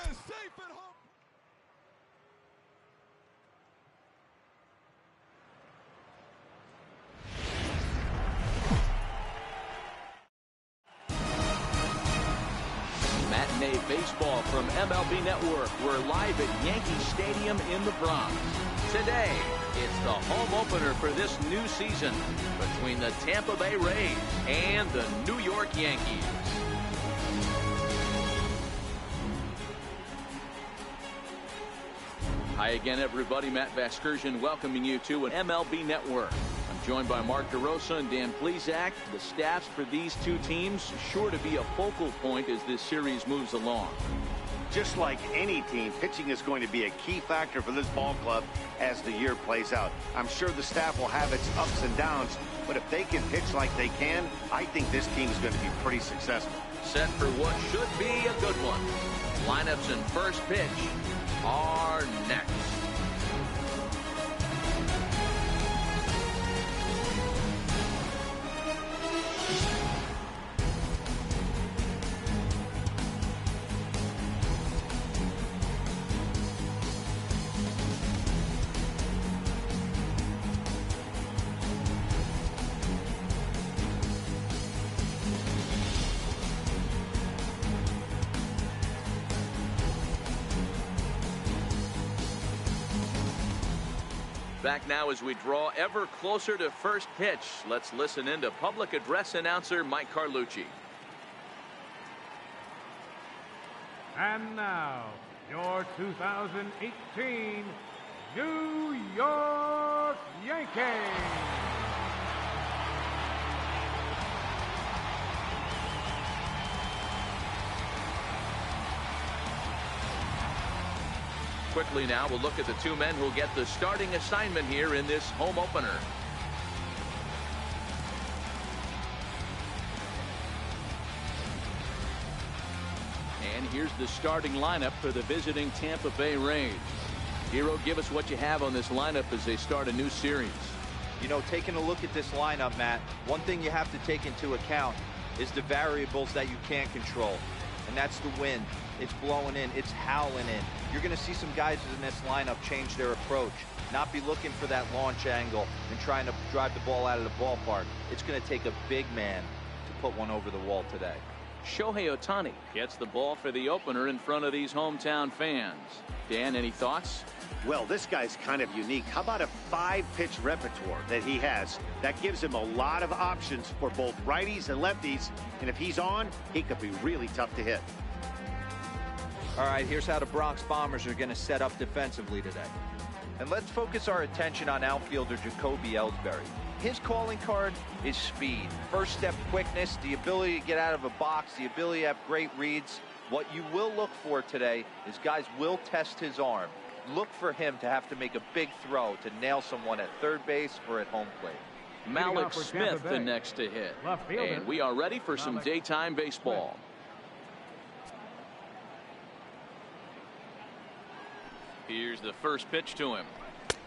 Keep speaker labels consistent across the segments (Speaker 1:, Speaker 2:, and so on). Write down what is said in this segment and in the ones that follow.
Speaker 1: is safe at home.
Speaker 2: Matinee baseball from MLB Network. We're live at Yankee Stadium in the Bronx. Today, it's the home opener for this new season between the Tampa Bay Rays and the New York Yankees. Hi again, everybody. Matt Vasgersian welcoming you to an MLB Network. I'm joined by Mark DeRosa and Dan Plesac. The staffs for these two teams sure to be a focal point as this series moves along.
Speaker 3: Just like any team, pitching is going to be a key factor for this ball club as the year plays out. I'm sure the staff will have its ups and downs, but if they can pitch like they can, I think this team is going to be pretty successful.
Speaker 2: Set for what should be a good one. Lineups and first pitch are next. Back now as we draw ever closer to first pitch. Let's listen in to public address announcer Mike Carlucci.
Speaker 4: And now, your 2018 New York Yankees.
Speaker 2: Quickly now, we'll look at the two men who'll get the starting assignment here in this home opener. And here's the starting lineup for the visiting Tampa Bay Rays. Hero, give us what you have on this lineup as they start a new series.
Speaker 5: You know, taking a look at this lineup, Matt, one thing you have to take into account is the variables that you can't control. And that's the wind. It's blowing in. It's howling in. You're going to see some guys in this lineup change their approach. Not be looking for that launch angle and trying to drive the ball out of the ballpark. It's going to take a big man to put one over the wall today.
Speaker 2: Shohei Ohtani gets the ball for the opener in front of these hometown fans. Dan, any thoughts?
Speaker 3: Well, this guy's kind of unique. How about a 5-pitch repertoire that he has? That gives him a lot of options for both righties and lefties. And if he's on, he could be really tough to hit.
Speaker 5: All right, here's how the Bronx Bombers are going to set up defensively today. And let's focus our attention on outfielder Jacoby Ellsbury. His calling card is speed. First step quickness, the ability to get out of a box, the ability to have great reads. What you will look for today is guys will test his arm. Look for him to have to make a big throw to nail someone at third base or at home plate.
Speaker 2: Malik Smith the next to hit. And we are ready for some daytime baseball. Here's the first pitch to him.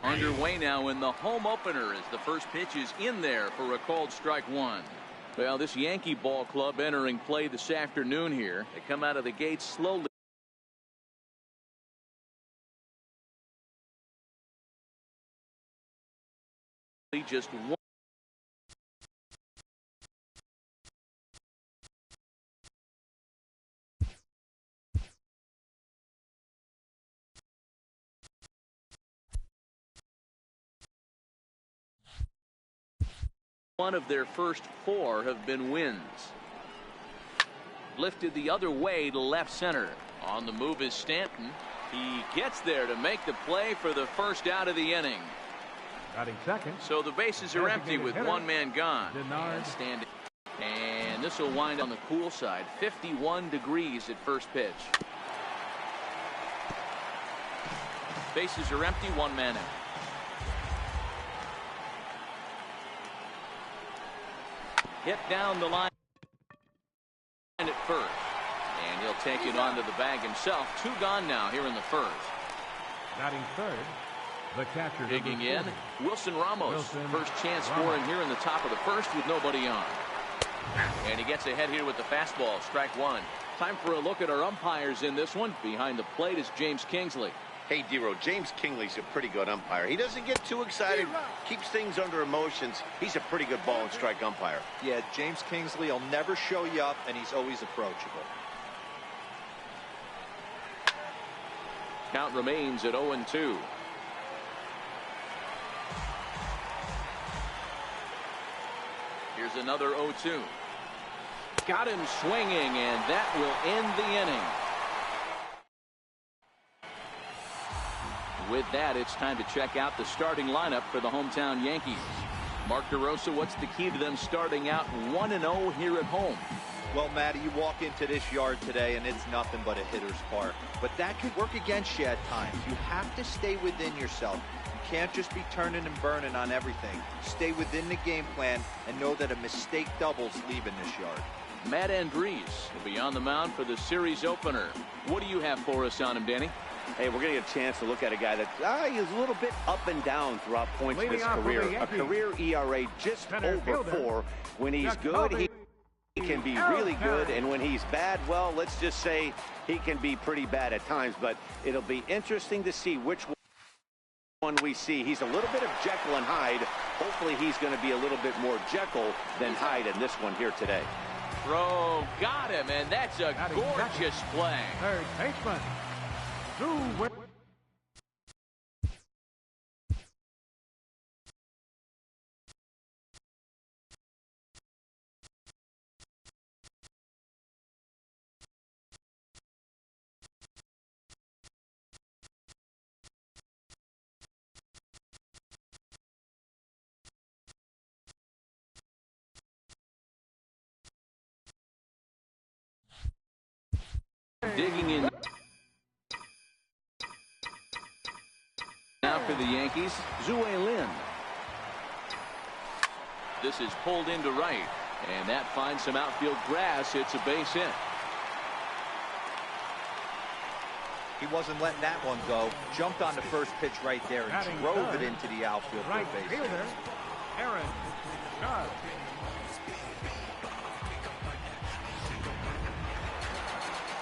Speaker 2: Underway now in the home opener as the first pitch is in there for a called strike one. Well, this Yankee ball club entering play this afternoon here. They come out of the gates slowly. Just one. One of their first 4 have been wins. Lifted the other way to left center. On the move is Stanton. He gets there to make the play for the first out of the inning.
Speaker 4: Batting second.
Speaker 2: So the bases are empty with one man gone. And standing. And this will wind on the cool side. 51 degrees at first pitch. Bases are empty, one man out. Hit down the line at first. And he'll take it onto the bag himself. 2 gone now here in the first.
Speaker 4: Batting third, the catcher.
Speaker 2: Digging in, Wilson Ramos. First chance scoring here in the top of the first with nobody on. And he gets ahead here with the fastball. Strike one. Time for a look at our umpires in this one. Behind the plate is James Kingsley.
Speaker 3: Hey, D-Row, James Kingsley's a pretty good umpire. He doesn't get too excited, keeps things under emotions. He's a pretty good ball and strike umpire.
Speaker 5: Yeah, James Kingsley will never show you up, and he's always approachable.
Speaker 2: Count remains at 0-2. Here's another 0-2. Got him swinging, and that will end the inning. With that, it's time to check out the starting lineup for the hometown Yankees. Mark DeRosa, what's the key to them starting out 1-0 here at home?
Speaker 5: Well, Matty, you walk into this yard today, and it's nothing but a hitter's park. But that could work against you at times. You have to stay within yourself. You can't just be turning and burning on everything. Stay within the game plan and know that a mistake doubles leaving this yard.
Speaker 2: Matt Andriese will be on the mound for the series opener. What do you have for us on him, Danny?
Speaker 3: Hey, we're going to get a chance to look at a guy that he's a little bit up and down throughout points of his career. A career ERA just over 4. When he's good, he can be really good, and when he's bad, well, let's just say he can be pretty bad at times. But it'll be interesting to see which one we see. He's a little bit of Jekyll and Hyde. Hopefully he's going to be a little bit more Jekyll than Hyde in this one here today.
Speaker 2: Throw, got him, and that's a gorgeous play.
Speaker 4: Third baseman.
Speaker 2: Digging in now for the Yankees, Zue Lin. This is pulled into right, and that finds some outfield grass. It's a base hit.
Speaker 5: He wasn't letting that one go. Jumped on the first pitch right there and drove it into the outfield for a base hit.
Speaker 4: Aaron Judge.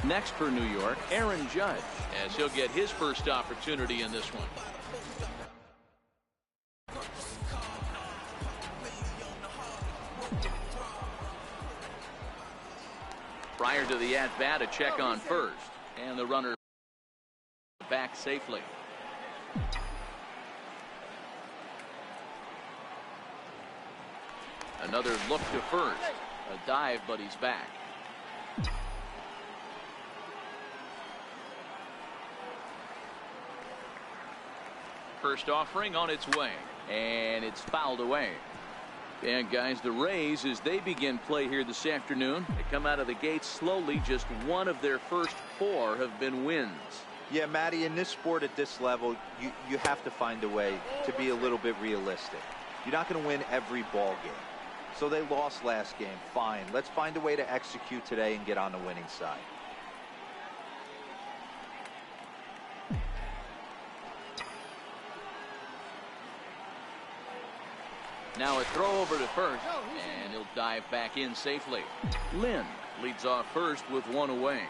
Speaker 2: Next for New York, Aaron Judge, as he'll get his first opportunity in this one. Prior to the at-bat, a check on first, and the runner back safely. Another look to first. A dive, but he's back. First offering on its way, and it's fouled away. And guys, the Rays, as they begin play here this afternoon, they come out of the gates slowly. Just one of their first 4 have been wins.
Speaker 5: Yeah, Matty, in this sport at this level, you have to find a way to be a little bit realistic. You're not going to win every ball game. So they lost last game. Fine. Let's find a way to execute today and get on the winning side.
Speaker 2: Now a throw over to first, and he'll dive back in safely. Lynn leads off first with 1 away.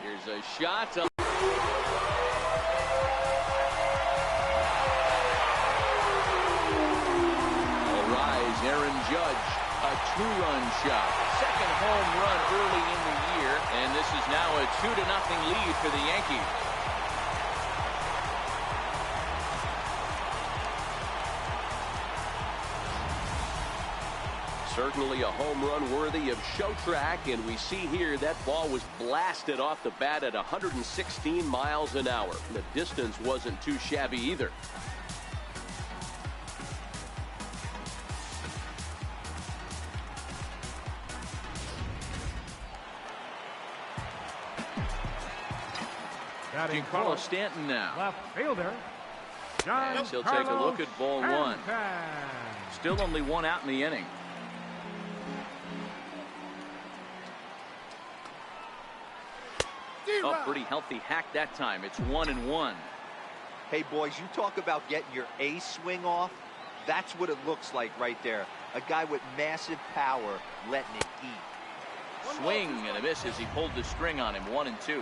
Speaker 2: Here's a shot. Will rise, Aaron Judge, a 2-run shot. Second home run early in the year, and this is now a 2-0 lead for the Yankees. Certainly a home run worthy of show track, and we see here that ball was blasted off the bat at 116 miles an hour. The distance wasn't too shabby either. Giancarlo Stanton now.
Speaker 4: Left fielder.
Speaker 2: As he'll take a look at ball 1. Still only 1 out in the inning. Oh, pretty healthy hack that time. It's 1-1.
Speaker 5: Hey, boys, you talk about getting your A swing off. That's what it looks like right there. A guy with massive power letting it eat.
Speaker 2: Swing and a miss as he pulled the string on him. 1-2.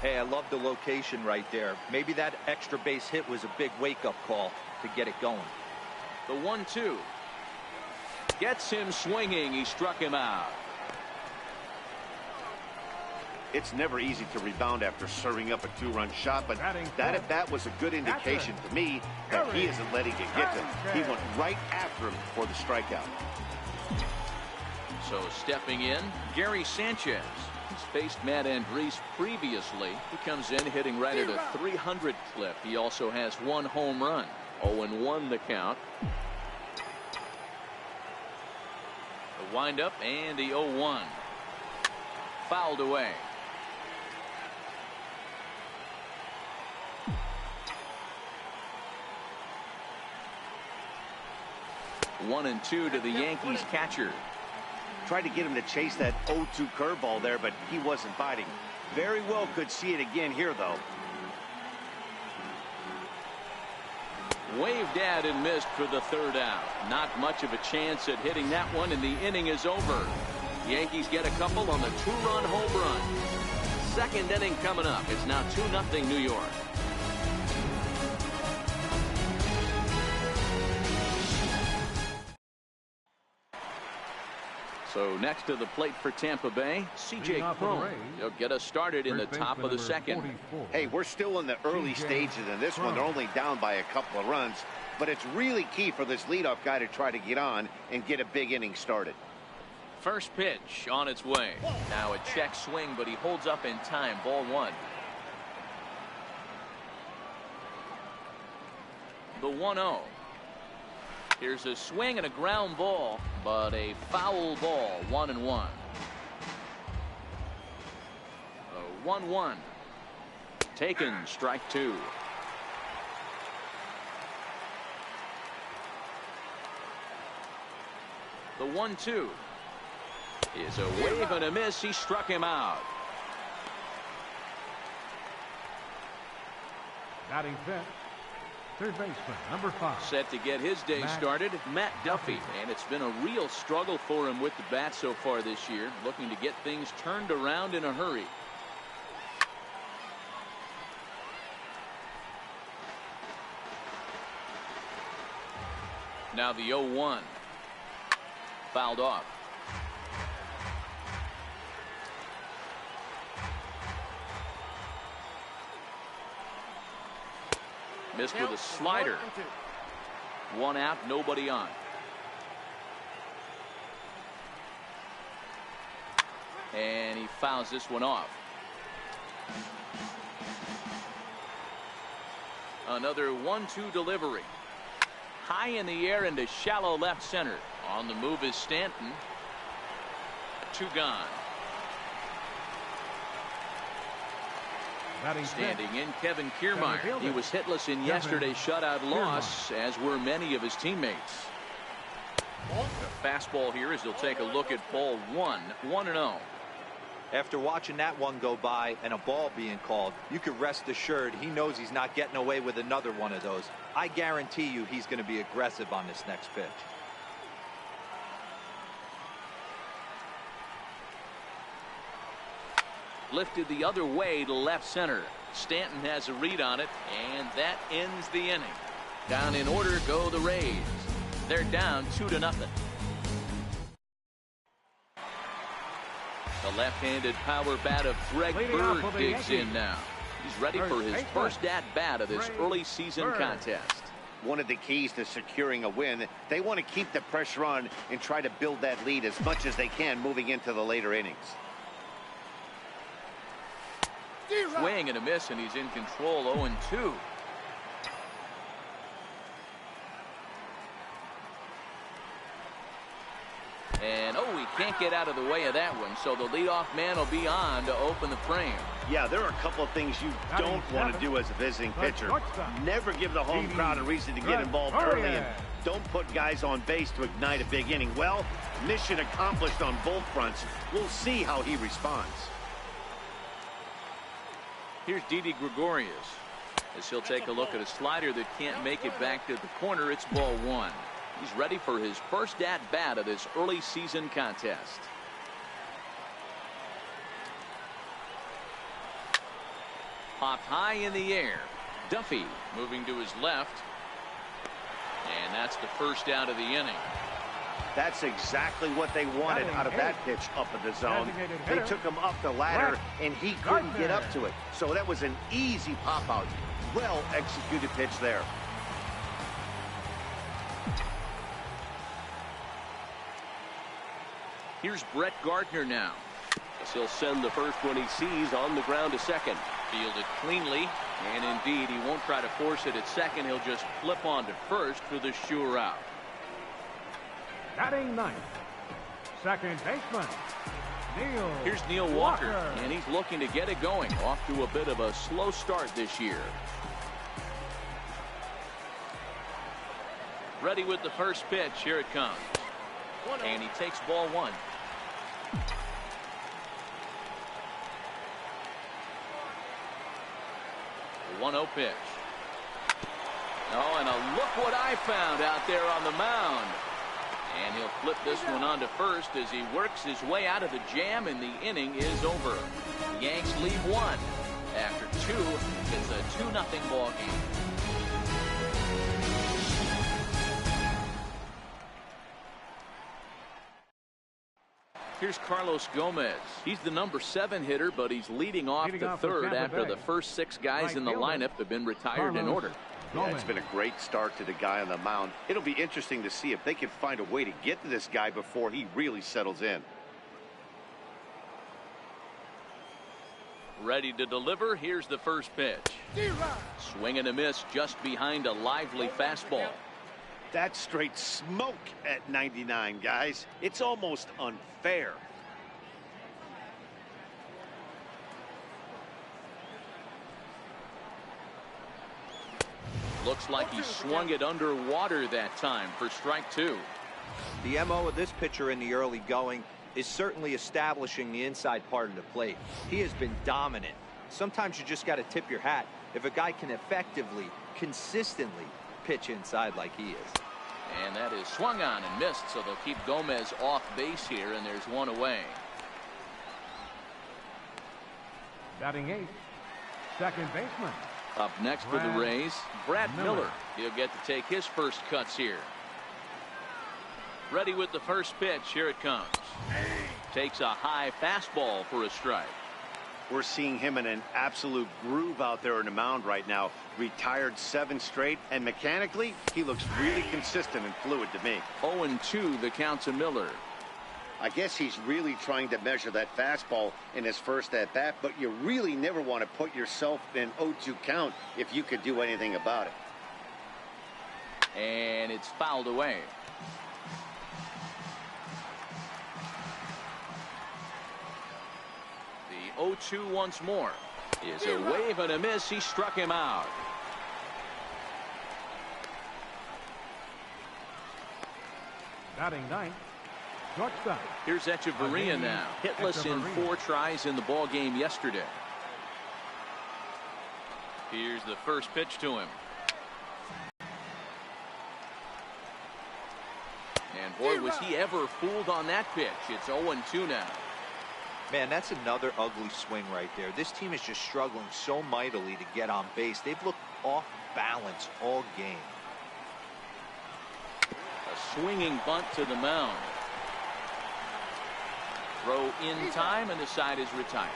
Speaker 5: Hey, I love the location right there. Maybe that extra base hit was a big wake-up call to get it going.
Speaker 2: The 1-2. Gets him swinging. He struck him out.
Speaker 3: It's never easy to rebound after serving up a 2-run shot, but that at bat was a good indication to me that he isn't letting it get to him. He went right after him for the strikeout.
Speaker 2: So stepping in, Gary Sanchez. He's faced Matt Andriese previously. He comes in hitting right at a 300 clip. He also has 1 home run. 0-1 the count. The windup and the 0-1. Fouled away. One and 2 to the Yankees catcher.
Speaker 3: Tried to get him to chase that 0-2 curveball there, but he wasn't biting. Very well could see it again here, though.
Speaker 2: Waved at and missed for the 3rd out. Not much of a chance at hitting that one, and the inning is over. Yankees get a couple on the 2-run home run. 2nd inning coming up. It's now 2-0 New York. So next to the plate for Tampa Bay, C.J. Cron. He'll get us started in the top of the 2nd.
Speaker 3: Hey, we're still in the early stages in this one. They're only down by a couple of runs, but it's really key for this leadoff guy to try to get on and get a big inning started.
Speaker 2: First pitch on its way. Now a check swing, but he holds up in time. Ball 1. The 1-0. Here's a swing and a ground ball, but a foul ball. 1-1. 1-1. Taken. Strike 2. The 1-2 is a wave and a miss. He struck him out.
Speaker 4: Batting fifth, third baseman, number 5.
Speaker 2: Set to get his day started, Matt Duffy. And it's been a real struggle for him with the bat so far this year. Looking to get things turned around in a hurry. Now the 0-1. Fouled off. Missed with a slider. 1 out, nobody on. And he fouls this one off. Another 1-2 delivery. High in the air into shallow left center. On the move is Stanton. 2 gone. Standing in, Kevin Kiermaier. He was hitless in yesterday's shutout loss, as were many of his teammates. The fastball here as he'll take a look at ball 1. 1-0.
Speaker 5: After watching that one go by and a ball being called, you could rest assured he knows he's not getting away with another one of those. I guarantee you he's going to be aggressive on this next pitch.
Speaker 2: Lifted the other way to left center. Stanton has a read on it, and that ends the inning. Down in order go the Rays. They're down 2-0. The left-handed power bat of Greg Bird digs in now. He's ready for his first at-bat of this early season contest.
Speaker 3: One of the keys to securing a win, they want to keep the pressure on and try to build that lead as much as they can moving into the later innings.
Speaker 2: Swing and a miss, and he's in control. 0-2. And he can't get out of the way of that one, so the leadoff man will be on to open the frame.
Speaker 3: Yeah, there are a couple of things you don't want to do as a visiting pitcher. Never give the home crowd a reason to get involved early, and don't put guys on base to ignite a big inning. Well, mission accomplished on both fronts. We'll see how he responds.
Speaker 2: Here's Didi Gregorius as he'll take a look at a slider that can't make it back to the corner. It's ball 1. He's ready for his first at-bat of this early season contest. Popped high in the air. Duffy moving to his left. And that's the first out of the inning.
Speaker 3: That's exactly what they wanted out of that pitch up in the zone. They took him up the ladder, and he couldn't get up to it. So that was an easy pop-out. Well-executed pitch there.
Speaker 2: Here's Brett Gardner now. He'll send the first one he sees on the ground to second. Fielded cleanly, and indeed he won't try to force it at second. He'll just flip on to first for the sure out.
Speaker 4: Batting ninth, second baseman, Neil.
Speaker 2: Here's Neil Walker, and he's looking to get it going. Off to a bit of a slow start this year. Ready with the first pitch. Here it comes. And he takes ball one. The 1-0 pitch. Oh, and look what I found out there on the mound. And he'll flip this one on to first as he works his way out of the jam, and the inning is over. The Yanks lead one. After two, it's a 2-0 ball game. Here's Carlos Gomez. He's the number 7 hitter, but he's leading off the third after the first 6 guys in the lineup have been retired in order.
Speaker 3: Yeah, it's been a great start to the guy on the mound. It'll be interesting to see if they can find a way to get to this guy before he really settles in.
Speaker 2: Ready to deliver. Here's the first pitch. Swing and a miss just behind a lively fastball.
Speaker 3: That's straight smoke at 99, guys. It's almost unfair.
Speaker 2: Looks like he swung it underwater that time for strike 2.
Speaker 5: The MO of this pitcher in the early going is certainly establishing the inside part of the plate. He has been dominant. Sometimes you just got to tip your hat if a guy can effectively, consistently pitch inside like he is.
Speaker 2: And that is swung on and missed, so they'll keep Gomez off base here, and there's one away.
Speaker 4: Batting 8th, second baseman.
Speaker 2: Up next for the Rays, Brad Miller. He'll get to take his first cuts here. Ready with the first pitch. Here it comes. Takes a high fastball for a strike.
Speaker 3: We're seeing him in an absolute groove out there on the mound right now. Retired 7 straight, and mechanically, he looks really consistent and fluid to me.
Speaker 2: 0-2 the count to Miller.
Speaker 3: I guess he's really trying to measure that fastball in his first at-bat, but you really never want to put yourself in an 0-2 count if you could do anything about it.
Speaker 2: And it's fouled away. The 0-2 once more. Is a wave and a miss. He struck him out.
Speaker 4: Batting ninth, shortstop.
Speaker 2: Here's Echeverria now. Hitless in 4 tries in the ball game yesterday. Here's the first pitch to him. And boy, was he ever fooled on that pitch. It's 0-2 now.
Speaker 5: Man, that's another ugly swing right there. This team is just struggling so mightily to get on base. They've looked off balance all game.
Speaker 2: A swinging bunt to the mound. Throw in time, and the side is retired.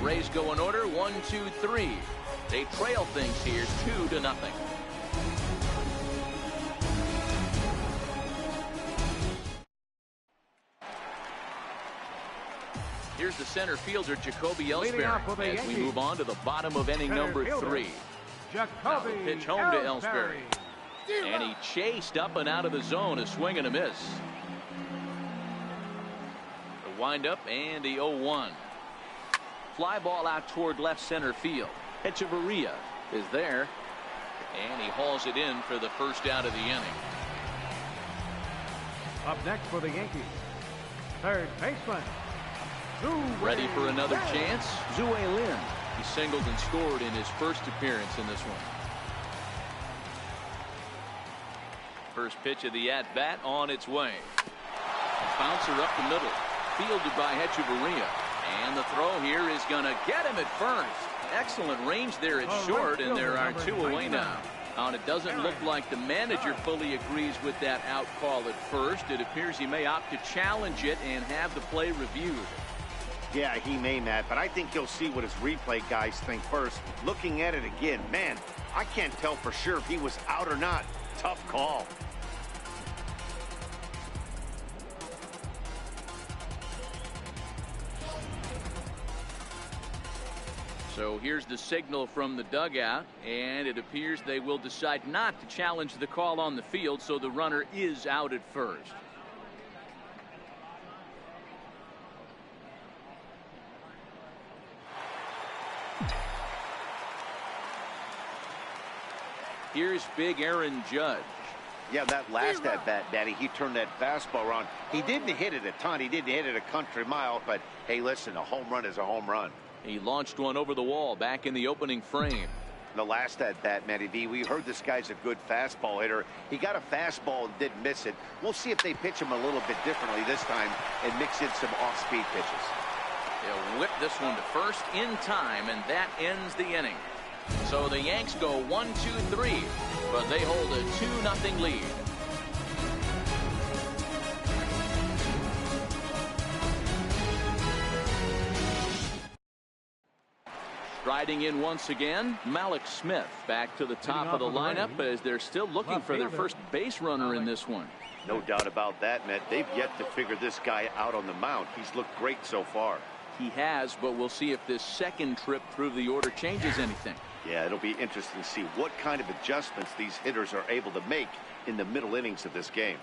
Speaker 2: Rays go in order, 1, 2, 3. They trail things here 2-0. Here's the center fielder, Jacoby Ellsbury, as we move on to the bottom of inning number 3.
Speaker 4: Jacoby
Speaker 2: Pitch home to Ellsbury. And he chased up and out of the zone, a swing and a miss. The windup and the 0-1. Fly ball out toward left center field. Echeverria is there, and he hauls it in for the first out of the inning.
Speaker 4: Up next for the Yankees, third baseman.
Speaker 2: Ready for another chance? Zue Lin. He singled and scored in his first appearance in this one. First pitch of the at-bat on its way. A bouncer up the middle. Fielded by Hechavarria. And the throw here is going to get him at first. Excellent range there at short, and there are two away now. And it doesn't look like the manager fully agrees with that out call at first. It appears he may opt to challenge it and have the play reviewed.
Speaker 3: Yeah, he may, Matt, but I think he'll see what his replay guys think first. Looking at it again, man, I can't tell for sure if he was out or not. Tough call.
Speaker 2: So here's the signal from the dugout, and it appears they will decide not to challenge the call on the field, so the runner is out at first. Here's big Aaron Judge.
Speaker 3: Yeah, that last at-bat, Daddy, he turned that fastball around. He didn't hit it a ton. He didn't hit it a country mile, but hey, listen, a home run is a home run.
Speaker 2: He launched one over the wall back in the opening frame.
Speaker 3: The last at-bat, Matty V, we heard this guy's a good fastball hitter. He got a fastball and didn't miss it. We'll see if they pitch him a little bit differently this time and mix in some off-speed pitches.
Speaker 2: They'll whip this one to first in time, and that ends the inning. So the Yanks go 1-2-3, but they hold a 2-0 lead. Striding in once again, Malik Smith back to the top of the lineup as they're still looking for their first base runner in this one.
Speaker 3: No doubt about that, Matt. They've yet to figure this guy out on the mound. He's looked great so far.
Speaker 2: He has, but we'll see if this second trip through the order changes anything.
Speaker 3: Yeah, it'll be interesting to see what kind of adjustments these hitters are able to make in the middle innings of this game.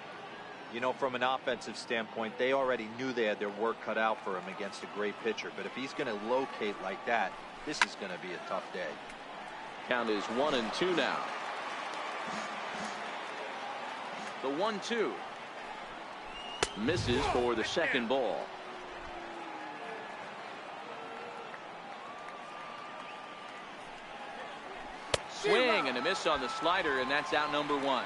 Speaker 5: You know, from an offensive standpoint, they already knew they had their work cut out for him against a great pitcher. But if he's going to locate like that, this is going to be a tough day.
Speaker 2: Count is 1-2 now. The 1-2 misses for the second ball. Swing and a miss on the slider, and that's out number one.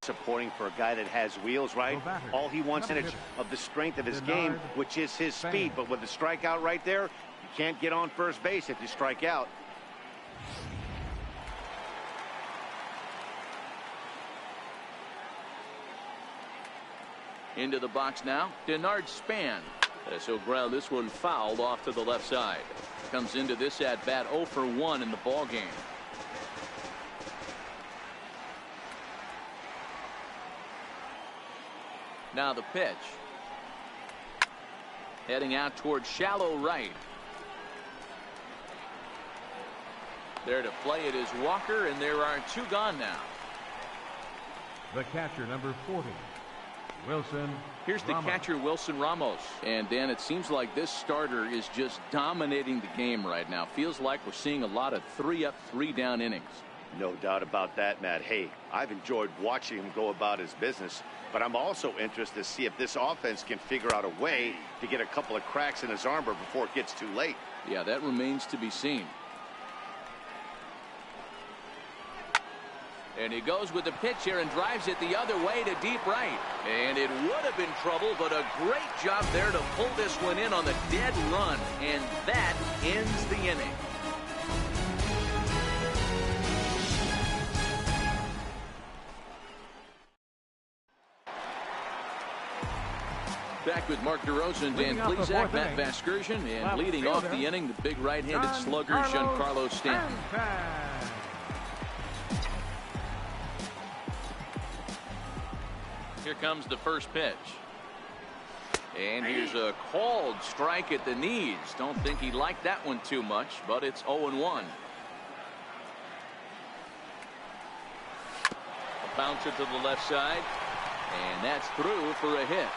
Speaker 3: Disappointing for a guy that has wheels, right? All he wants is of the strength of his game, which is his speed. But with the strikeout right there, you can't get on first base if you strike out.
Speaker 2: Into the box now, Denard Span. As he'll ground this one fouled off to the left side. Comes into this at bat 0 for 1 in the ball game. Now the pitch. Heading out towards shallow right. There to play it is Walker, and there are two gone now.
Speaker 4: The catcher, number 40, Wilson.
Speaker 2: Here's the catcher, Wilson Ramos. And Dan, it seems like this starter is just dominating the game right now. Feels like we're seeing a lot of 3-up, 3-down innings.
Speaker 3: No doubt about that, Matt. Hey, I've enjoyed watching him go about his business, but I'm also interested to see if this offense can figure out a way to get a couple of cracks in his armor before it gets too late.
Speaker 2: Yeah, that remains to be seen. And he goes with the pitch here and drives it the other way to deep right. And it would have been trouble, but a great job there to pull this one in on the dead run. And that ends the inning. Back with Mark DeRosa, Dan Plesac, Matt Vasgersian, and leading off the inning, the big right-handed slugger, Giancarlo Stanton. Here comes the first pitch. And here's a called strike at the knees. Don't think he liked that one too much, but it's 0-1. A bouncer to the left side, and that's through for a hit.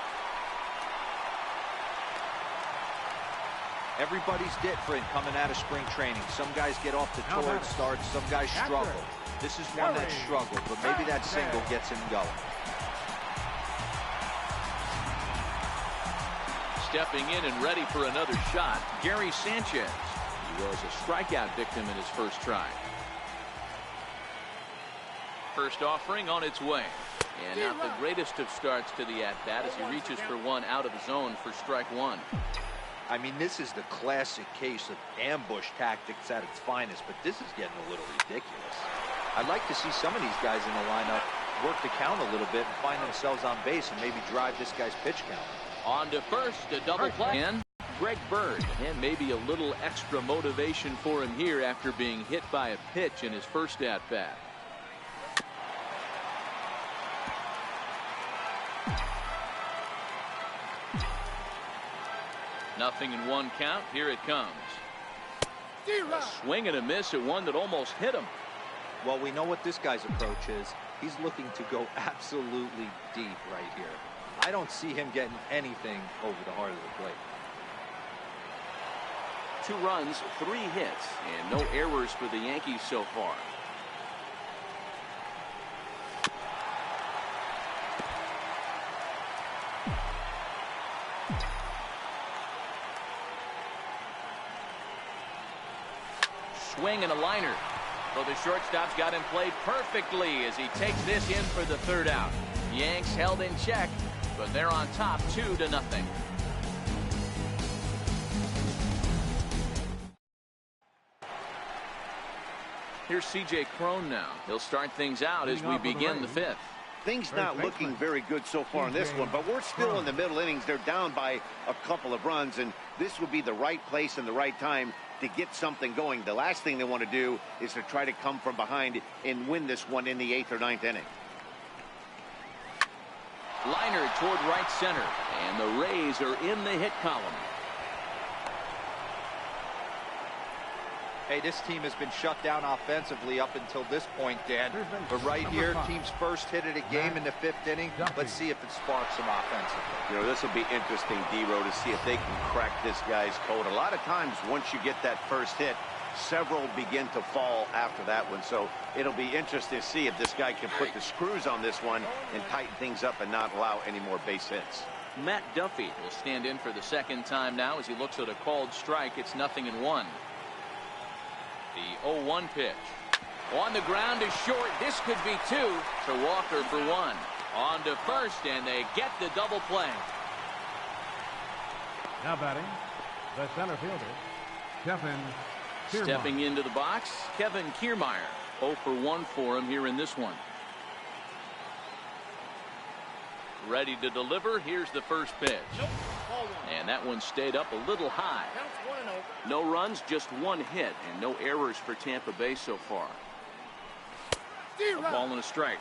Speaker 5: Everybody's different coming out of spring training. Some guys get off to torrid starts, some guys struggle. This is one that struggled, but maybe that single gets him going.
Speaker 2: Stepping in and ready for another shot, Gary Sanchez. He was a strikeout victim in his first try. First offering on its way. And not the greatest of starts to the at-bat as he reaches for one out of the zone for strike one.
Speaker 5: I mean, this is the classic case of ambush tactics at its finest, but this is getting a little ridiculous. I'd like to see some of these guys in the lineup work the count a little bit and find themselves on base and maybe drive this guy's pitch count.
Speaker 2: On to first, a double play. And Greg Bird, and maybe a little extra motivation for him here after being hit by a pitch in his first at-bat. Nothing in one count. Here it comes. A swing and a miss at one that almost hit him.
Speaker 5: Well, we know what this guy's approach is. He's looking to go absolutely deep right here. I don't see him getting anything over the heart of the plate.
Speaker 2: 2 runs, 3 hits, and no errors for the Yankees so far. Swing and a liner. So the shortstop's got him played perfectly as he takes this in for the 3rd out. Yanks held in check, but they're on top 2-0. Here's C.J. Cron now. He'll start things out as we begin the 5th.
Speaker 3: Things not looking very good so far in this one, but we're still in the middle innings. They're down by a couple of runs, and this would be the right place and the right time to get something going. The last thing they want to do is to try to come from behind and win this one in the 8th or 9th inning.
Speaker 2: Liner toward right center, and the Rays are in the hit column.
Speaker 5: Hey, this team has been shut down offensively up until this point, Dan. But right here, team's first hit of the game in the 5th inning. Let's see if it sparks some offensively.
Speaker 3: You know, this will be interesting, D-Row, to see if they can crack this guy's code. A lot of times, once you get that first hit, several begin to fall after that one. So it'll be interesting to see if this guy can put the screws on this one and tighten things up and not allow any more base hits.
Speaker 2: Matt Duffy will stand in for the 2nd time now as he looks at a called strike. It's 0-1. The 0-1 pitch. On the ground is short. This could be 2 to Walker for 1. On to first, and they get the double play.
Speaker 4: Now batting, the center fielder, Kevin Kiermaier.
Speaker 2: Stepping into the box, Kevin Kiermaier. 0 for 1 for him here in this one. Ready to deliver. Here's the first pitch. And that one stayed up a little high. No runs, just 1 hit, and no errors for Tampa Bay so far. A ball and a strike.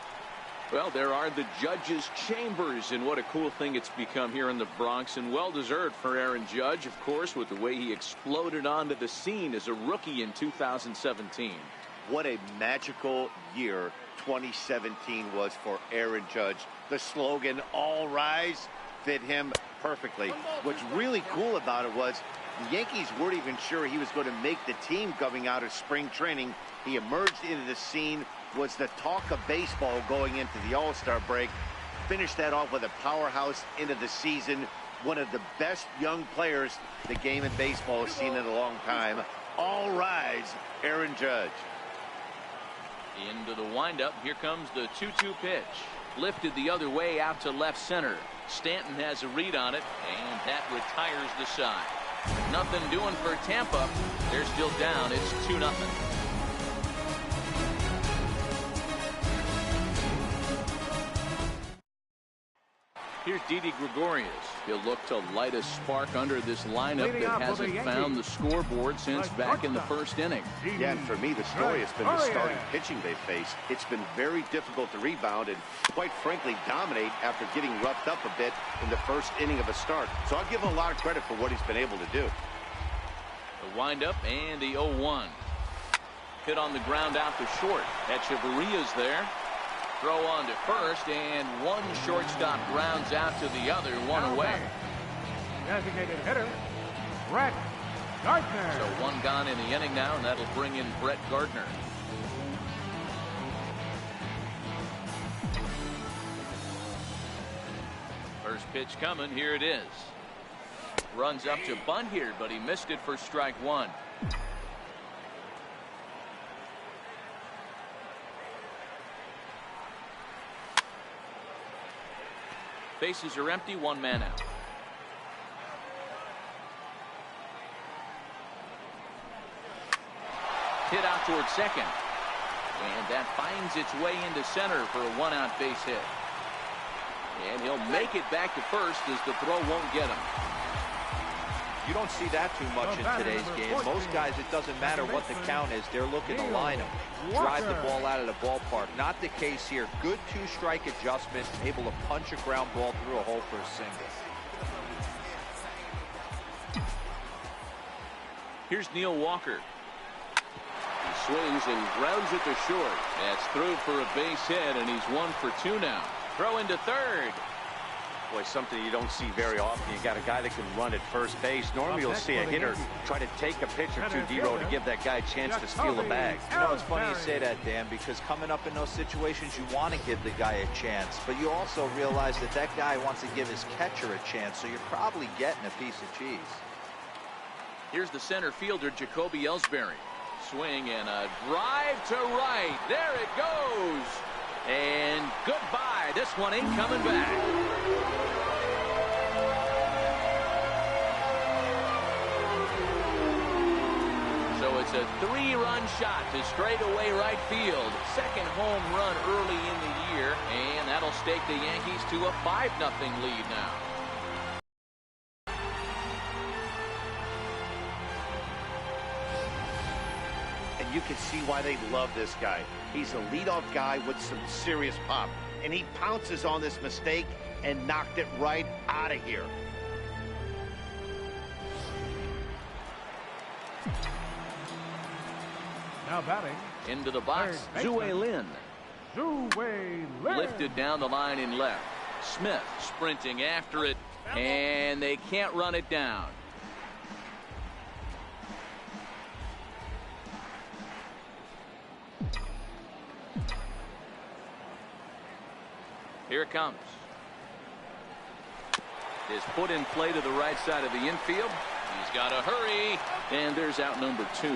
Speaker 2: Well, there are the judges' chambers, and what a cool thing it's become here in the Bronx, and well-deserved for Aaron Judge, of course, with the way he exploded onto the scene as a rookie in 2017.
Speaker 3: What a magical year 2017 was for Aaron Judge. The slogan, "All Rise," fit him perfectly. What's really cool about it was the Yankees weren't even sure he was going to make the team coming out of spring training. He emerged into the scene, was the talk of baseball going into the All-Star break, finished that off with a powerhouse into the season. One of the best young players the game in baseball has seen in a long time. All rise, Aaron Judge.
Speaker 2: Into the windup. Here comes the 2-2 pitch. Lifted the other way out to left center. Stanton has a read on it, and that retires the side. Nothing doing for Tampa. They're still down. It's 2-0. Here's Didi Gregorius. He'll look to light a spark under this lineup that hasn't found the scoreboard since back in the 1st inning.
Speaker 3: Yeah, and for me, the story has been the starting pitching they face. It's been very difficult to rebound and, quite frankly, dominate after getting roughed up a bit in the 1st inning of a start. So I'll give him a lot of credit for what he's been able to do.
Speaker 2: The windup and the 0-1. Hit on the ground out to short. Echeverria's there. Throw on to first, and one shortstop grounds out to the other, 1 away.
Speaker 4: Designated hitter, Brett Gardner.
Speaker 2: So 1 gone in the inning now, and that'll bring in Brett Gardner. First pitch coming. Here it is. Runs up to bunt here, but he missed it for strike 1. Bases are empty, one man out. Hit out towards second. And that finds its way into center for a one-out base hit. And he'll make it back to first as the throw won't get him.
Speaker 5: You don't see that too much in today's game. Most guys, it doesn't matter what the count is. They're looking to line him, drive the ball out of the ballpark. Not the case here. Good two-strike adjustment, able to punch a ground ball through a hole for a single.
Speaker 2: Here's Neil Walker. He swings and grounds it to short. That's through for a base hit, and he's 1 for 2 now. Throw into third.
Speaker 3: Boy, something you don't see very often. You got a guy that can run at first base. Normally you'll see a hitter try to take a pitch or two, D-Row, to give that guy a chance to steal a bag.
Speaker 5: You know, it's funny you say that, Dan, because coming up in those situations, you want to give the guy a chance, but you also realize that that guy wants to give his catcher a chance, so you're probably getting a piece of cheese.
Speaker 2: Here's the center fielder, Jacoby Ellsbury. Swing and a drive to right. There it goes. And goodbye. This one ain't coming back. So it's a 3-run shot to straightaway right field. Second home run early in the year, and that'll stake the Yankees to a 5-0 lead now.
Speaker 3: You can see why they love this guy. He's a leadoff guy with some serious pop, and he pounces on this mistake and knocked it right out of here.
Speaker 4: Now batting.
Speaker 2: Into the box, Zue Lin. Lifted down the line in left. Smith sprinting after it, and they can't run it down. Here it comes. Is put in play to the right side of the infield. He's got to hurry, and there's out number 2.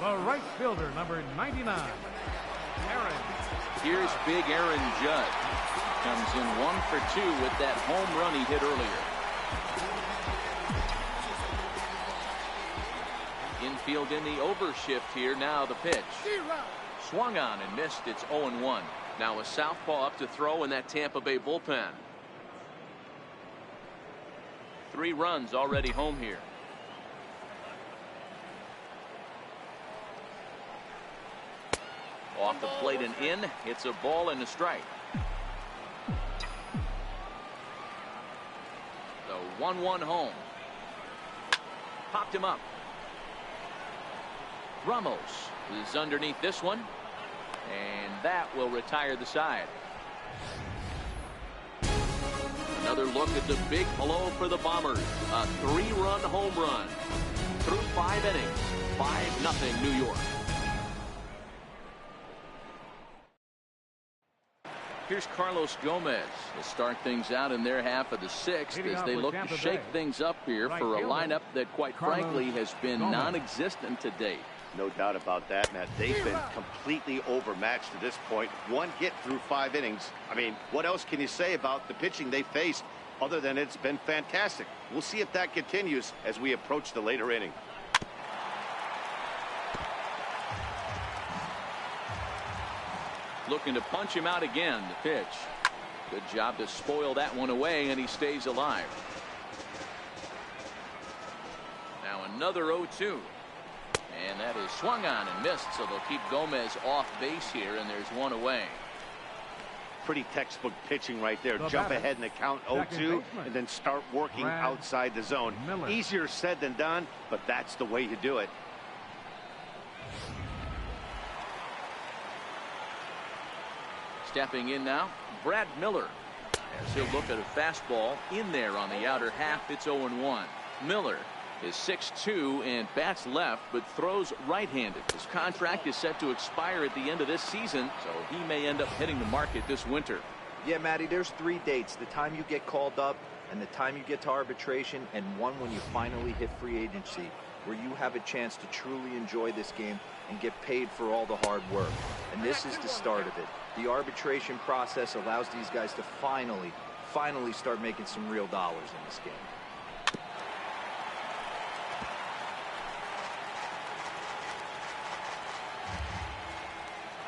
Speaker 4: The right fielder, number 99, Aaron.
Speaker 2: Here's big Aaron Judd. Comes in 1 for 2 with that home run he hit earlier. Infield in the overshift here. Now the pitch. Swung on and missed. It's 0-1. Now a southpaw up to throw in that Tampa Bay bullpen. 3 runs already home here. Off the plate and in. It's a ball and a strike. The 1-1 home. Popped him up. Ramos is underneath this one, and that will retire the side. Another look at the big hello for the Bombers. A 3-run home run through 5 innings. 5-0 New York. Here's Carlos Gomez to start things out in their half of the 6th as they look to shake things up here for a lineup that, quite frankly, has been non-existent to date.
Speaker 3: No doubt about that, Matt. They've been completely overmatched to this point. 1 hit through 5 innings. I mean, what else can you say about the pitching they faced other than it's been fantastic? We'll see if that continues as we approach the later inning.
Speaker 2: Looking to punch him out again. The pitch. Good job to spoil that one away, and he stays alive. Now another 0-2. And that is swung on and missed, so they'll keep Gomez off base here, and there's 1 away.
Speaker 3: Pretty textbook pitching right there. Jump ahead in the count 0-2 and then start working outside the zone. Easier said than done, but that's the way you do it.
Speaker 2: Stepping in now, Brad Miller. As he'll look at a fastball in there on the outer half. It's 0-1. Miller is 6'2" and bats left, but throws right-handed. His contract is set to expire at the end of this season, so he may end up hitting the market this winter.
Speaker 5: Yeah, Matty, there's 3 dates: the time you get called up, and the time you get to arbitration, and one when you finally hit free agency. where you have a chance to truly enjoy this game and get paid for all the hard work. And this is the start of it. The arbitration process allows these guys to finally start making some real dollars in this game.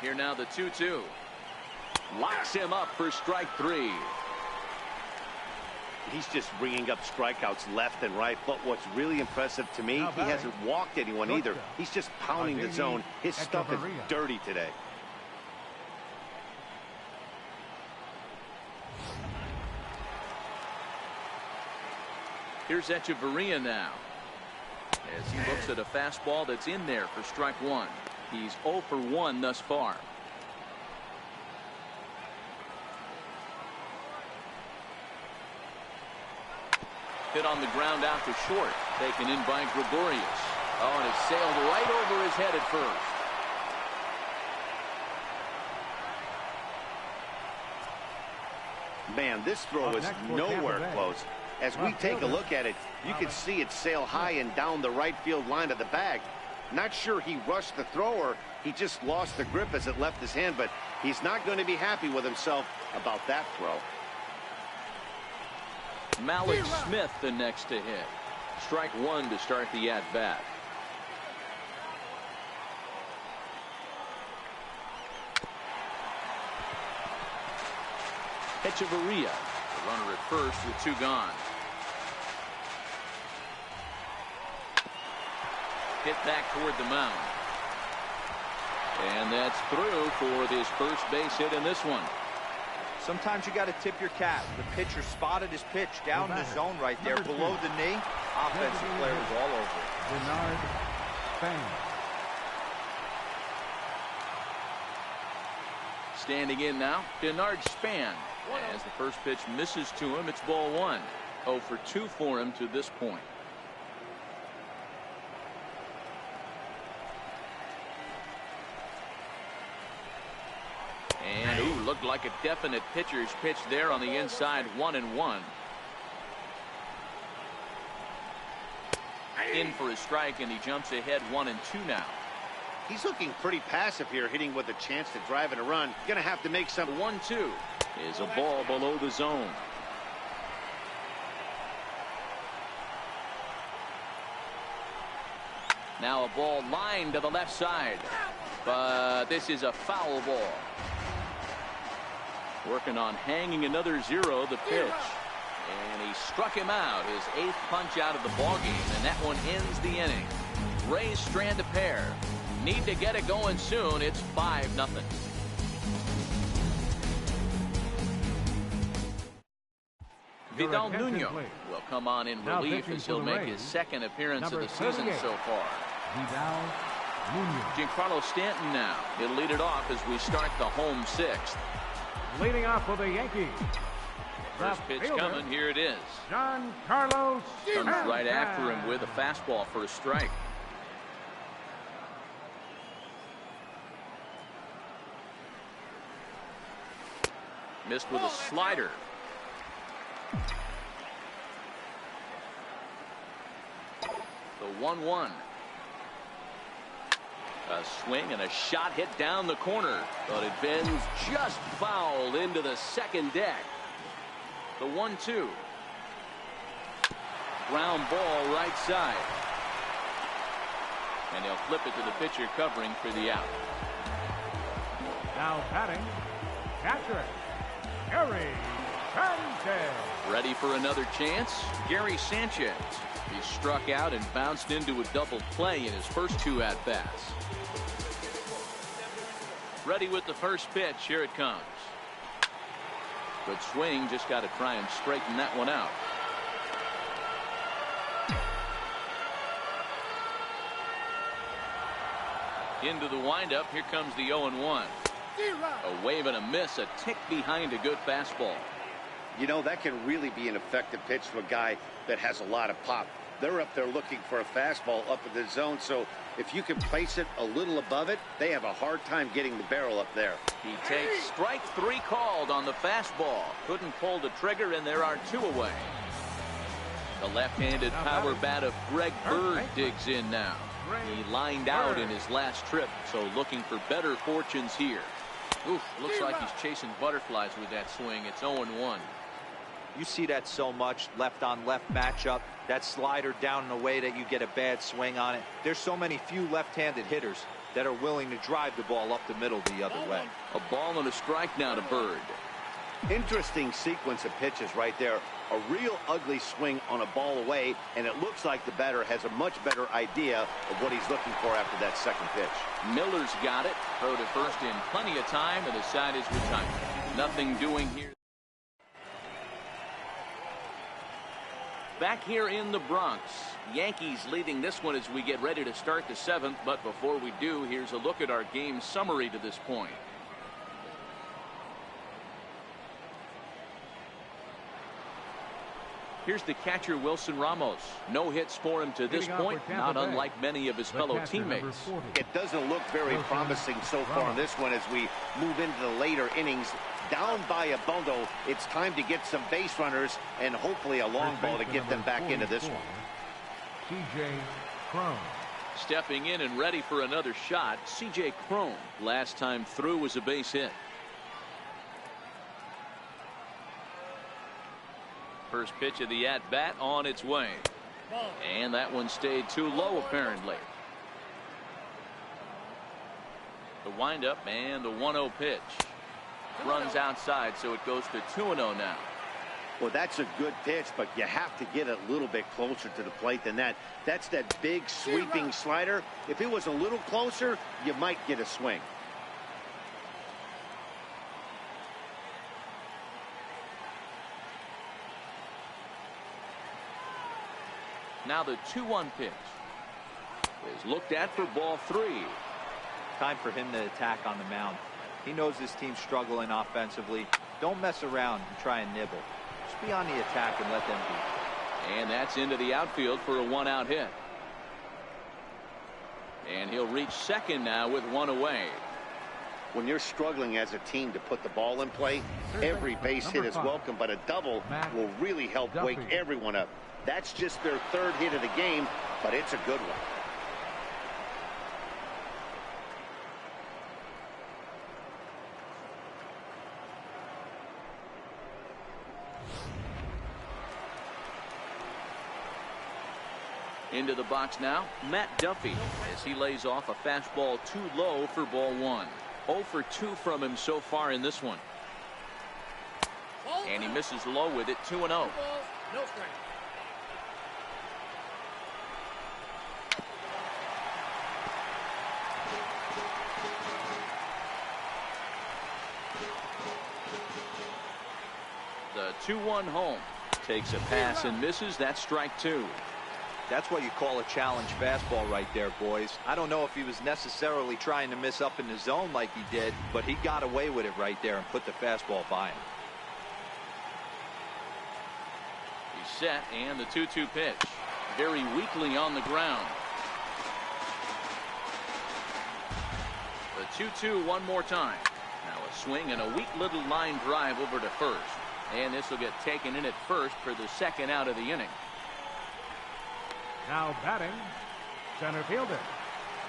Speaker 2: Here now the 2-2. Locks him up for strike 3.
Speaker 3: He's just bringing up strikeouts left and right. But what's really impressive to me, he hasn't walked anyone either. He's just pounding the zone. His stuff is dirty today.
Speaker 2: Here's Echeverria now, as he looks at a fastball that's in there for strike 1. He's 0 for 1 thus far. Hit on the ground out to short. Taken in by Gregorius. Oh, and it sailed right over his head at first.
Speaker 3: Man, this throw is nowhere close. As we take a look at it, you can see it sail high and down the right field line of the bag. Not sure he rushed the throw or he just lost the grip as it left his hand, but he's not going to be happy with himself about that throw.
Speaker 2: Malik Smith the next to hit. Strike 1 to start the at-bat. Echeverria, the runner at first with 2 gone. Hit back toward the mound. And that's through for this first base hit in this one.
Speaker 5: Sometimes you got to tip your cap. The pitcher spotted his pitch down in the zone right there below the knee. Offensive player was all over it.
Speaker 4: Bernard Span.
Speaker 2: Standing in now, Bernard Span. As the first pitch misses to him, it's ball 1. 0 for 2 for him to this point. And ooh, looked like a definite pitcher's pitch there on the inside. 1-1. In for a strike, and he jumps ahead 1-2 now.
Speaker 3: He's looking pretty passive here, hitting with a chance to drive in a run. Gonna have to make some.
Speaker 2: 1-2 is a ball below the zone. Now a ball lined to the left side, but this is a foul ball. Working on hanging another 0, the pitch. And he struck him out, his 8th punch out of the ballgame, and that one ends the inning. Rays strand a pair. Need to get it going soon. It's 5-0. Vidal Nuno will come on in relief as he'll make his 2nd appearance of the season so far.
Speaker 4: Vidal Nuno.
Speaker 2: Giancarlo Stanton now. He'll lead it off as we start the home 6th.
Speaker 4: Leading off for the Yankees.
Speaker 2: First pitch coming. Here it is.
Speaker 4: Giancarlo Stanton.
Speaker 2: Comes right after him with a fastball for a strike. Missed with a slider. The 1-1. A swing and a shot hit down the corner, but it bends just foul into the second deck. The 1-2. Ground ball right side. And he'll flip it to the pitcher covering for the out.
Speaker 4: Now batting, catcher Gary Sanchez.
Speaker 2: Ready for another chance? Gary Sanchez. He struck out and bounced into a double play in his first 2 at-bats. Ready with the first pitch. Here it comes. Good swing. Just got to try and straighten that one out. Into the windup. Here comes the 0-1. A wave and a miss. A tick behind a good fastball.
Speaker 3: You know, that can really be an effective pitch to a guy that has a lot of pop. They're up there looking for a fastball up in the zone, so if you can place it a little above it, they have a hard time getting the barrel up there.
Speaker 2: He takes strike 3 called on the fastball. Couldn't pull the trigger, and there are 2 away. The left-handed power bat of Greg Bird digs in now. He lined out in his last trip, so looking for better fortunes here. Oof, looks like he's chasing butterflies with that swing. It's 0-1.
Speaker 5: You see that so much, left-on-left matchup. That slider down in a way that you get a bad swing on it. There's so many few left-handed hitters that are willing to drive the ball up the middle the other way.
Speaker 2: A ball and a strike now to Bird.
Speaker 3: Interesting sequence of pitches right there. A real ugly swing on a ball away, and it looks like the batter has a much better idea of what he's looking for after that second pitch.
Speaker 2: Miller's got it. Throw to first in plenty of time, and the side is retired. Nothing doing here. Back here in the Bronx, Yankees leading this one as we get ready to start the 7th. But before we do, here's a look at our game summary to this point. Here's the catcher, Wilson Ramos. No hits for him to this point, not unlike many of his fellow teammates.
Speaker 3: It doesn't look very promising so far in this one as we move into the later innings. Down by a bundle, it's time to get some base runners and hopefully a long ball to get them back into this one.
Speaker 4: C.J. Cron.
Speaker 2: Stepping in and ready for another shot, C.J. Cron. Last time through was a base hit. First pitch of the at-bat on its way. And that one stayed too low, apparently. The windup and the 1-0 pitch. Runs outside, so it goes to 2-0 now.
Speaker 3: Well, that's a good pitch, but you have to get a little bit closer to the plate than that. That's that big sweeping slider. If it was a little closer, you might get a swing.
Speaker 2: Now the 2-1 pitch is looked at for ball 3.
Speaker 5: Time for him to attack on the mound. He knows his team's struggling offensively. Don't mess around and try and nibble. Just be on the attack and let them be.
Speaker 2: And that's into the outfield for a 1-out hit. And he'll reach second now with 1 away.
Speaker 3: When you're struggling as a team to put the ball in play, every base hit is welcome, but a double will really help wake everyone up. That's just their 3rd hit of the game, but it's a good one.
Speaker 2: Into the box now, Matt Duffy, as he lays off a fastball too low for ball 1. 0 for 2 from him so far in this one. And he misses low with it, 2-0.
Speaker 1: No strike.
Speaker 2: The 2-1 home. Takes a pass and misses. That's strike 2.
Speaker 5: That's what you call a challenge fastball right there, boys. I don't know if he was necessarily trying to miss up in the zone like he did, but he got away with it right there and put the fastball by him.
Speaker 2: He's set, and the 2-2 pitch. Very weakly on the ground. The 2-2 one more time. Now a swing and a weak little line drive over to first. And this will get taken in at first for the 2nd out of the inning.
Speaker 4: Now batting, center fielder.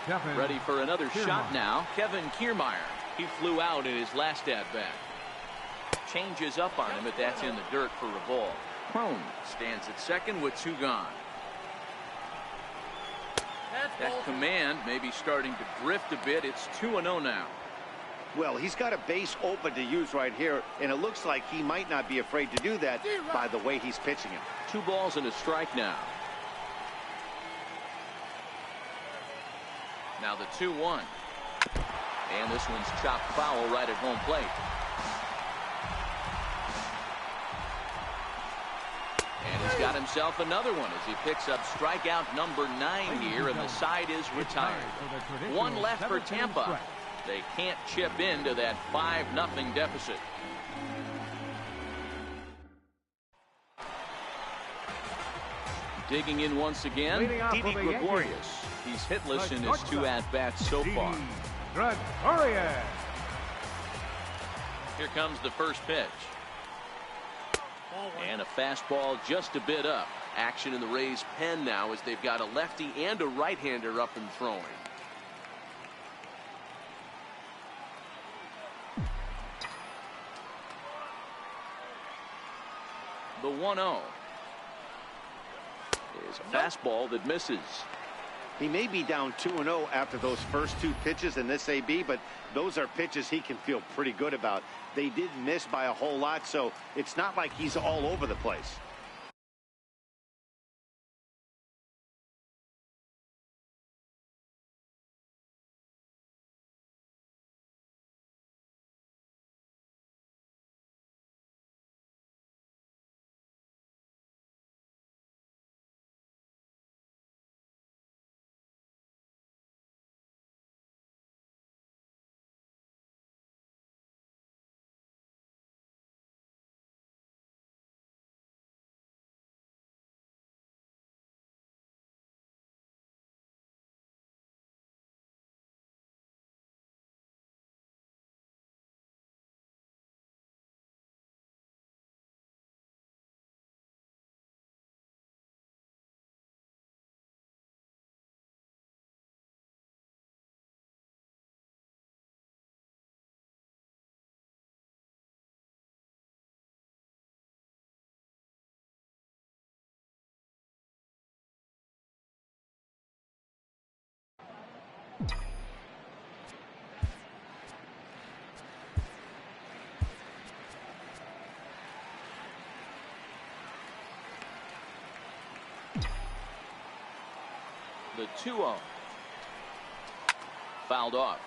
Speaker 4: Kevin
Speaker 2: Ready for another
Speaker 4: Kiermaier.
Speaker 2: shot now. Kevin Kiermaier. He flew out in his last at-bat. Changes up on him, but that's in the dirt for a ball. Cron stands at second with 2 gone. That command may be starting to drift a bit. It's 2-0 now.
Speaker 3: Well, he's got a base open to use right here, and it looks like he might not be afraid to do that by the way he's pitching him.
Speaker 2: 2 balls and a strike now. Now the 2-1. And this one's chopped foul right at home plate. And he's got himself another one as he picks up strikeout number 9 here, and the side is retired. 1 left for Tampa. They can't chip into that 5-0 deficit. Digging in once again, Didi Gregorius. He's hitless in his 2 at-bats so far.
Speaker 4: Gregorius.
Speaker 2: Here comes the first pitch. And a fastball just a bit up. Action in the Rays pen now as they've got a lefty and a right-hander up and throwing. The 1-0 is a fastball that misses.
Speaker 3: He may be down 2-0 after those first two pitches in this AB, but those are pitches he can feel pretty good about. They did miss by a whole lot, so it's not like he's all over the place.
Speaker 2: The 2-0 fouled off.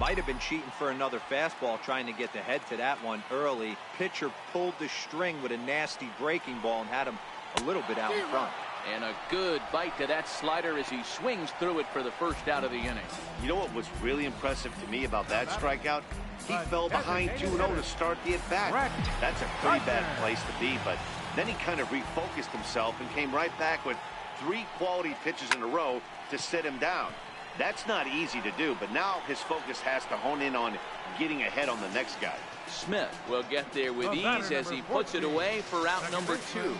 Speaker 5: Might have been cheating for another fastball, trying to get the head to that one early. Pitcher pulled the string with a nasty breaking ball and had him a little bit out in front.
Speaker 2: And a good bite to that slider as he swings through it for the first out of the inning.
Speaker 3: You know what was really impressive to me about that strikeout? He fell behind 2-0 to start the at-bat. That's a pretty bad place to be, but then he kind of refocused himself and came right back with 3 quality pitches in a row to sit him down. That's not easy to do, but now his focus has to hone in on getting ahead on the next guy.
Speaker 2: Smith will get there with ease as he puts it away for out number 2.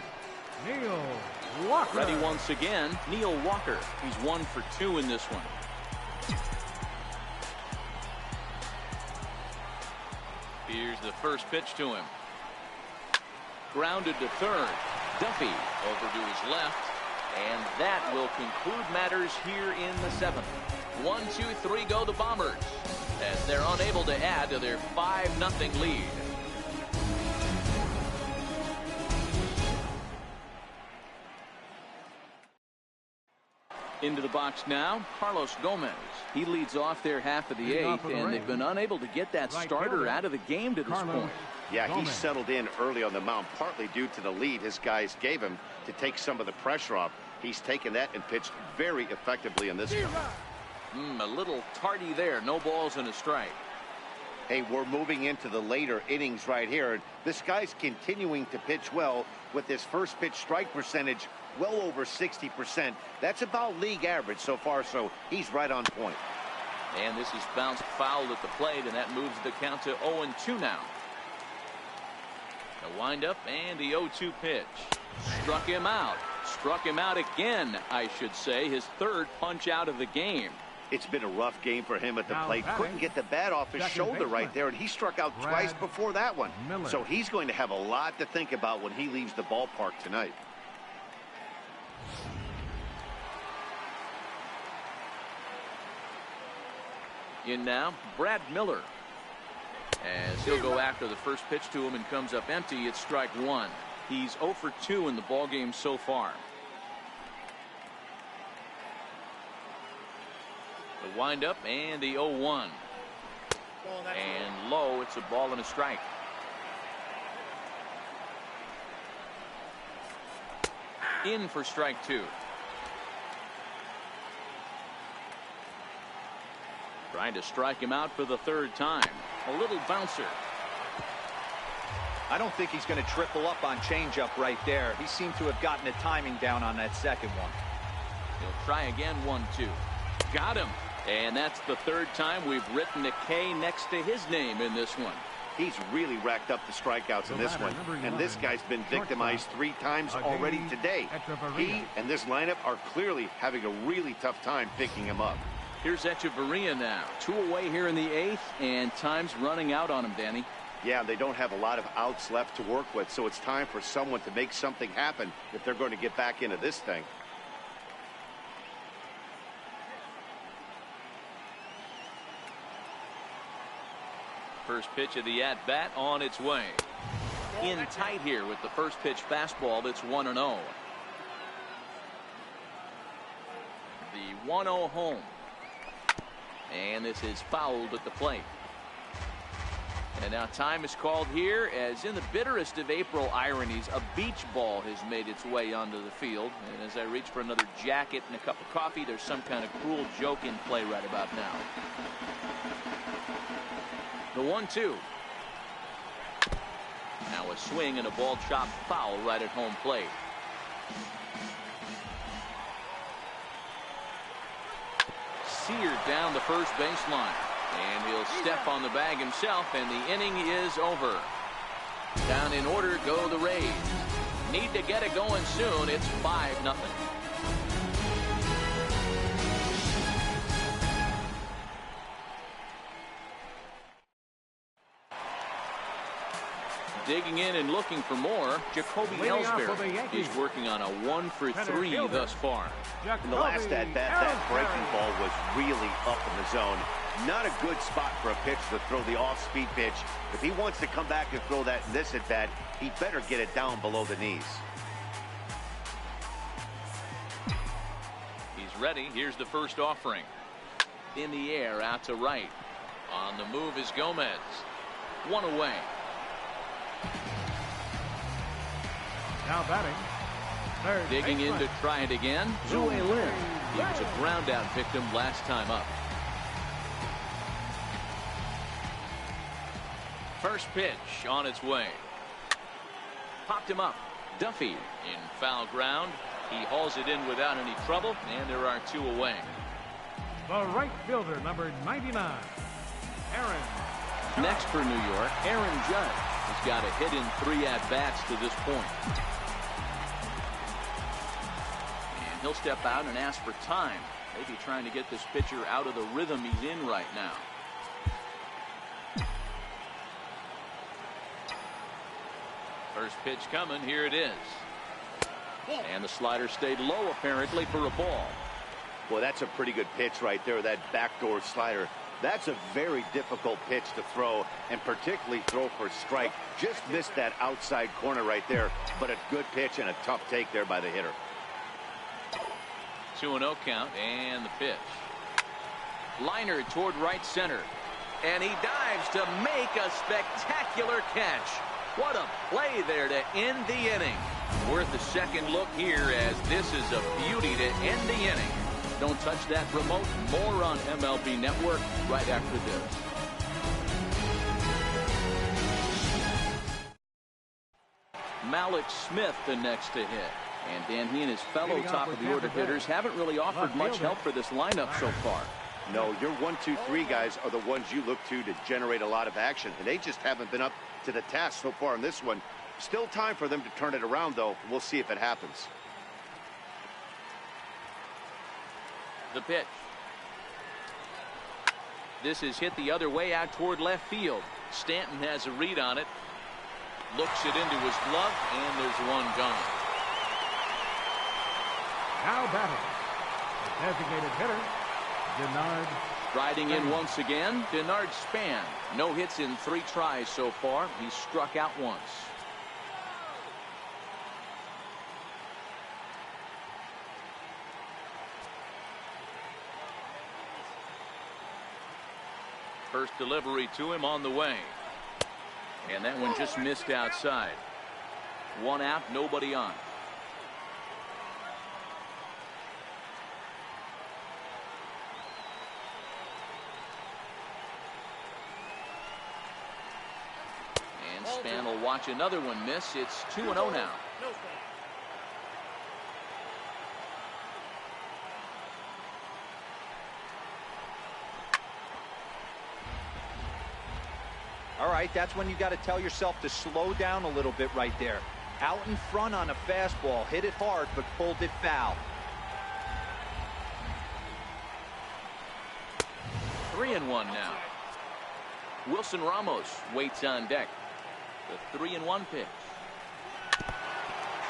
Speaker 4: Neil Walker.
Speaker 2: Ready once again, Neil Walker. He's 1 for 2 in this one. Here's the first pitch to him. Grounded to third. Duffy over to his left. And that will conclude matters here in the 7th. 1, 2, 3 go the Bombers as they're unable to add to their 5-0 lead. Into the box now, Carlos Gomez. He leads off their half of the 8th, and they've been unable to get that starter out of the game to this point.
Speaker 3: Yeah, he settled in early on the mound, partly due to the lead his guys gave him to take some of the pressure off. He's taken that and pitched very effectively in this one.
Speaker 2: A little tardy there. No balls and a strike.
Speaker 3: Hey, we're moving into the later innings right here. This guy's continuing to pitch well with his first pitch strike percentage well over 60%. That's about league average so far, so he's right on point.
Speaker 2: And this is bounced foul at the plate, and that moves the count to 0-2 now. The windup and the 0-2 pitch. Struck him out. Struck him out again, I should say. His 3rd punch out of the game.
Speaker 3: It's been a rough game for him at the plate. Couldn't get the bat off his shoulder right there, and he struck out twice before that one. So he's going to have a lot to think about when he leaves the ballpark tonight.
Speaker 2: In now, Brad Miller. As he'll go after the first pitch to him and comes up empty, it's strike 1. He's 0 for 2 in the ballgame so far. The windup and the 0-1. And low, it's a ball and a strike. In for strike 2. Trying to strike him out for the 3rd time. A little bouncer.
Speaker 5: I don't think he's going to triple up on changeup right there. He seemed to have gotten the timing down on that second one.
Speaker 2: He'll try again, 1-2. Got him. And that's the third time we've written a K next to his name in this one.
Speaker 3: He's really racked up the strikeouts in this one. And this guy's been victimized 3 times already today. He and this lineup are clearly having a really tough time picking him up.
Speaker 2: Here's Echeverria now. 2 away here in the 8th, and time's running out on him, Danny.
Speaker 3: Yeah, they don't have a lot of outs left to work with, so it's time for someone to make something happen if they're going to get back into this thing.
Speaker 2: First pitch of the at-bat on its way. In tight here with the first pitch fastball that's 1-0. The 1-0 home. And this is fouled at the plate. And now time is called here as in the bitterest of April ironies, a beach ball has made its way onto the field. And as I reach for another jacket and a cup of coffee, there's some kind of cruel joke in play right about now. The 1-2. Now a swing and a ball chopped foul right at home plate. Seared down the first baseline. And he'll step on the bag himself, and the inning is over. Down in order go the Rays. Need to get it going soon. It's 5-0. Digging in and looking for more, Jacoby Ellsbury is working on a 1-for-3 thus far.
Speaker 3: In the last at-bat, that breaking ball was really up in the zone. Not a good spot for a pitcher to throw the off-speed pitch. If he wants to come back and throw that in this at-bat, he better get it down below the knees.
Speaker 2: He's ready. Here's the first offering. In the air, out to right. On the move is Gomez. 1 away.
Speaker 4: Now batting. Third
Speaker 2: Digging in to try it again. Zue Lin. He was a ground out victim last time up. First pitch on its way. Popped him up. Duffy in foul ground. He hauls it in without any trouble, and there are 2 away.
Speaker 4: The right fielder, number 99, Aaron.
Speaker 2: Next for New York, Aaron Judge. He's got a hit in 3 at-bats to this point. And he'll step out and ask for time. Maybe trying to get this pitcher out of the rhythm he's in right now. First pitch coming. Here it is. And the slider stayed low apparently for a ball.
Speaker 3: Well, that's a pretty good pitch right there, that backdoor slider. That's a very difficult pitch to throw, and particularly throw for a strike. Just missed that outside corner right there, but a good pitch and a tough take there by the hitter.
Speaker 2: 2-0 count, and the pitch. Liner toward right center. And he dives to make a spectacular catch. What a play there to end the inning. Worth a second look here, as this is a beauty to end the inning. Don't touch that remote. More on MLB Network right after this. Malik Smith the next to hit. And Dan, he and his fellow top of the order hitters haven't really offered much help for this lineup so far.
Speaker 3: No, your 1, 2, 3 guys are the ones you look to generate a lot of action, and they just haven't been up to the task so far in this one. Still time for them to turn it around, though. We'll see if it happens.
Speaker 2: The pitch. This is hit the other way out toward left field. Stanton has a read on it. Looks it into his glove, and there's one gone.
Speaker 4: Now batting. The designated hitter, Denard.
Speaker 2: Riding in once again, Denard Span. No hits in 3 tries so far. He struck out once. First delivery to him on the way. And that one just missed outside. 1 out, nobody on. And Span will watch another one miss. It's 2-0 now.
Speaker 5: right, that's when you got to tell yourself to slow down a little bit right there. Out in front on a fastball, hit it hard, but pulled it foul.
Speaker 2: 3-1 now. Wilson Ramos waits on deck. The 3-1 pitch.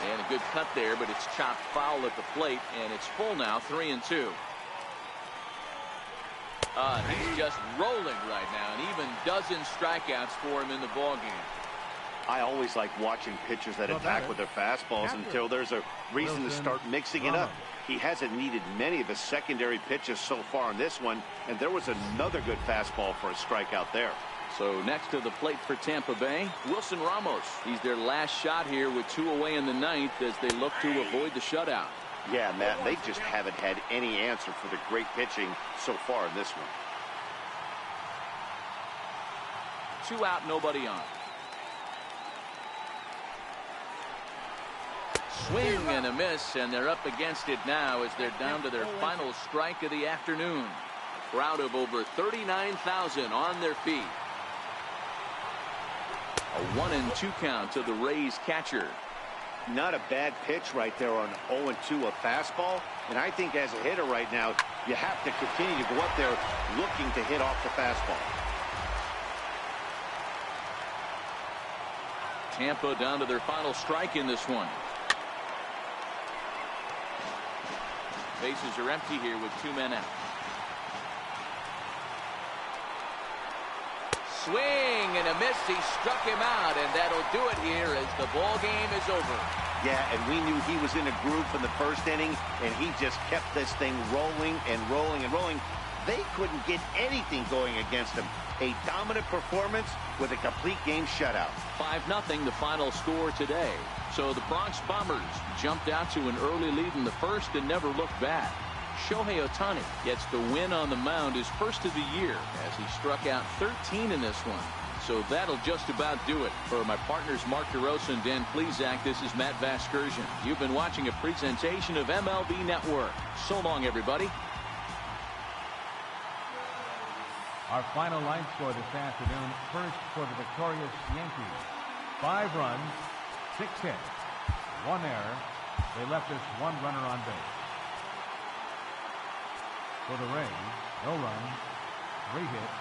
Speaker 2: And a good cut there, but it's chopped foul at the plate, and it's full now, 3-2. He's just rolling right now, and even dozens strikeouts for him in the ballgame.
Speaker 3: I always like watching pitchers that attack with their fastballs until there's a reason to start mixing it up. He hasn't needed many of his secondary pitches so far in this one, and there was another good fastball for a strikeout there.
Speaker 2: So next to the plate for Tampa Bay, Wilson Ramos. He's their last shot here with 2 away in the ninth as they look to avoid the shutout.
Speaker 3: Yeah, Matt, they just haven't had any answer for the great pitching so far in this one.
Speaker 2: 2 out, nobody on. Swing and a miss, and they're up against it now as they're down to their final strike of the afternoon. A crowd of over 39,000 on their feet. A 1-2 count to the Rays catcher.
Speaker 3: Not a bad pitch right there on 0-2, a fastball. And I think as a hitter right now, you have to continue to go up there looking to hit off the fastball.
Speaker 2: Tampa down to their final strike in this one. Bases are empty here with 2 men out. Swing and a miss. He struck him out, and that'll do it here as the ball game is over.
Speaker 3: Yeah, and we knew he was in a groove in the first inning, and he just kept this thing rolling and rolling and rolling. They couldn't get anything going against him. A dominant performance with a complete game shutout.
Speaker 2: 5-0 the final score today. So the Bronx Bombers jumped out to an early lead in the first and never looked back. Shohei Ohtani gets the win on the mound, his first of the year, as he struck out 13 in this one. So that'll just about do it. For my partners Mark DeRosa and Dan Plesac, this is Matt Vasgersian. You've been watching a presentation of MLB Network. So long, everybody.
Speaker 4: Our final line score this afternoon. First for the victorious Yankees. 5 runs, 6 hits, 1 error. They left us 1 runner on base. For the Rays, no runs, 3 hits,